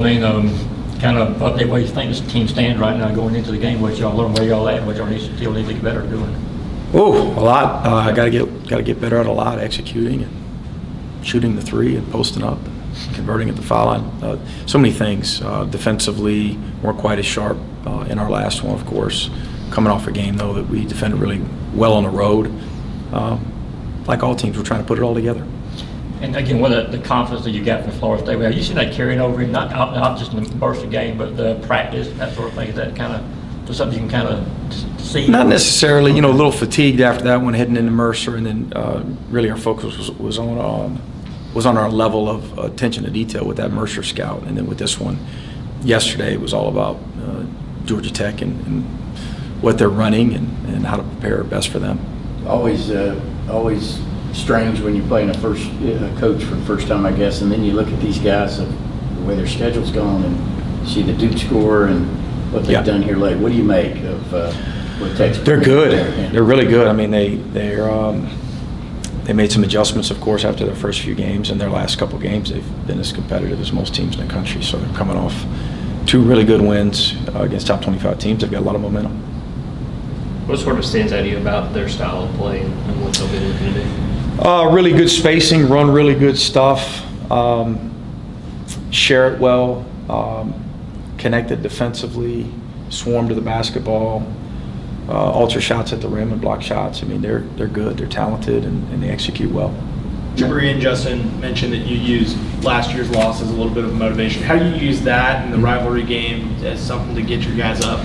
I mean, kind of update where you think this team stands right now going into the game. What y'all learn, where y'all at, and what y'all still need to get better at doing. Oh, a lot. I got to get better at a lot, executing and shooting the three and posting up, and converting at the foul line. So many things. Defensively, weren't quite as sharp in our last one, of course. Coming off a game though that we defended really well on the road. Like all teams, we're trying to put it all together. And again, what the confidence that you got from Florida State, have you seen that carrying over, not just in the burst of game, but the practice, that sort of thing? Is that kind of something you can kind of see? Not necessarily. You know, a little fatigued after that one, heading into Mercer, and then really our focus was on our level of attention to detail with that Mercer scout, and then with this one yesterday, it was all about Georgia Tech and what they're running and how to prepare best for them. Always strange when you're playing a coach for the first time, I guess, and then you look at these guys of the way their schedule's gone and see the Duke score and what they've done here late. What do you make of what Tech's? They're good. They're really good. I mean, they made some adjustments, of course, after their first few games. In their last couple games, they've been as competitive as most teams in the country. So they're coming off two really good wins against top 25 teams. They've got a lot of momentum. What sort of stands out to you about their style of play and what they'll be looking to do? Really good spacing, run really good stuff, share it well, connected defensively, swarm to the basketball, alter shots at the rim and block shots. I mean, they're good, they're talented, and they execute well. Jabari and Justin mentioned that you used last year's loss as a little bit of motivation. How do you use that in the rivalry game as something to get your guys up?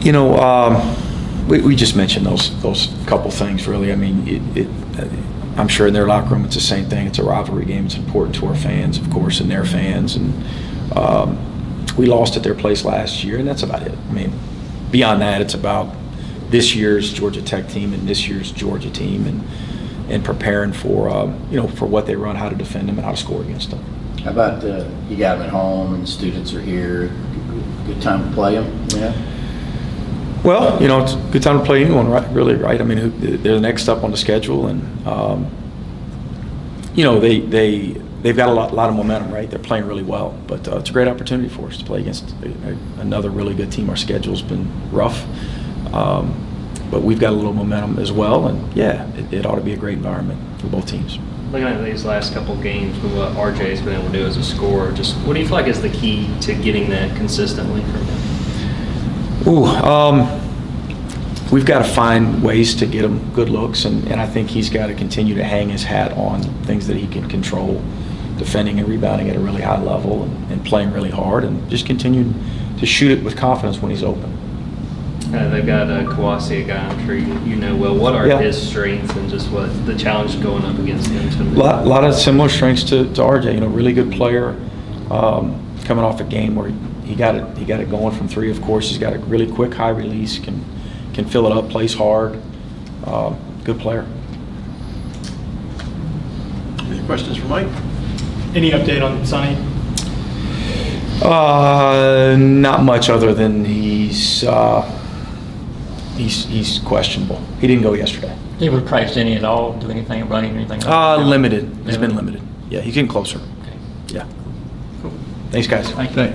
You know, we just mentioned those couple things, really. I mean, I'm sure in their locker room it's the same thing. It's a rivalry game. It's important to our fans, of course, and their fans. And we lost at their place last year, and that's about it. I mean, beyond that, it's about this year's Georgia Tech team and this year's Georgia team, and preparing for for what they run, how to defend them, and how to score against them. How about you got them at home and students are here? Good time to play them. Yeah. Well, you know, it's a good time to play anyone, right? Really, right? I mean, they're the next up on the schedule, and you know, they've got a lot of momentum, right? They're playing really well, but it's a great opportunity for us to play against another really good team. Our schedule's been rough, but we've got a little momentum as well, and yeah, it ought to be a great environment for both teams. Looking at these last couple of games with what RJ's been able to do as a scorer, just what do you feel like is the key to getting that consistently from him? We've got to find ways to get him good looks, and I think he's got to continue to hang his hat on things that he can control, defending and rebounding at a really high level and playing really hard, and just continue to shoot it with confidence when he's open. They've got Kawasi, a guy I'm sure you know well. What are his strengths and just what the challenge going up against him? A lot of similar strengths to RJ. You know, really good player, coming off a game where he got it going from three. Of course, he's got a really quick high release, can fill it up, plays hard. Good player. Any questions for Mike? Any update on Sonny? Not much, other than he's questionable. He didn't go yesterday. He would practice any at all, do anything, running, anything? Limited. He's been limited. Yeah, he's getting closer. Okay. Yeah. Cool. Thanks, guys. Thank you.